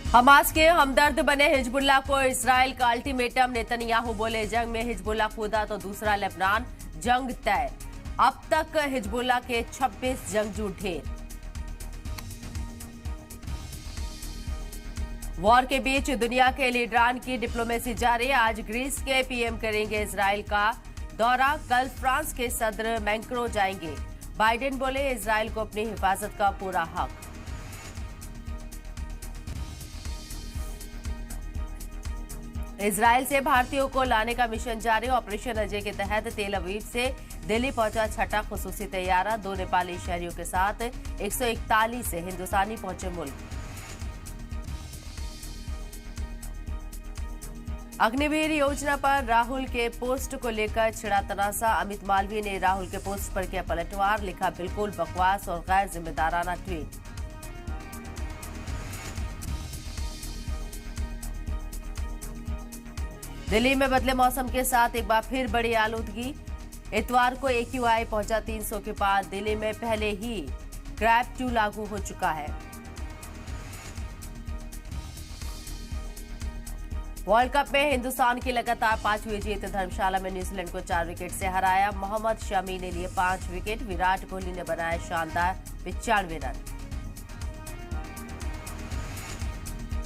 Hamas के हमदर्द बने Hezbollah को इजराइल का अल्टीमेटम। नेतन्याहू बोले जंग में हिजबुल्लाह कूदा तो दूसरा लेबनान, जंग तय। अब तक हिजबुल्लाह के 26 जंगजू ढेर। वॉर के बीच दुनिया के लीडरान की डिप्लोमेसी जारी। आज ग्रीस के पीएम करेंगे इजराइल का दौरा, कल फ्रांस के सदर मैक्रों जाएंगे। बाइडेन बोले इजराइल को अपनी हिफाजत का पूरा हक। इजराइल से भारतीयों को लाने का मिशन जारी। ऑपरेशन अजय के तहत तेल अवीव से दिल्ली पहुंचा छठा खुसूसी तैयारा। 2 नेपाली शहरियों के साथ 141 हिंदुस्तानी पहुंचे मुल्क। अग्निवीर योजना पर राहुल के पोस्ट को लेकर छिड़ा तनाजा। अमित मालवीय ने राहुल के पोस्ट पर किया पलटवार, लिखा बिल्कुल बकवास और गैर जिम्मेदाराना ट्वीट। दिल्ली में बदले मौसम के साथ एक बार फिर बड़ी आलूदगी। इतवार को AQI पहुंचा 300 के पार। दिल्ली में पहले ही क्रैप 2 लागू हो चुका है। वर्ल्ड कप में हिंदुस्तान की लगातार 5वीं जीत। धर्मशाला में न्यूजीलैंड को 4 विकेट से हराया। मोहम्मद शमी ने लिए 5 विकेट। विराट कोहली ने बनाए शानदार 95 रन।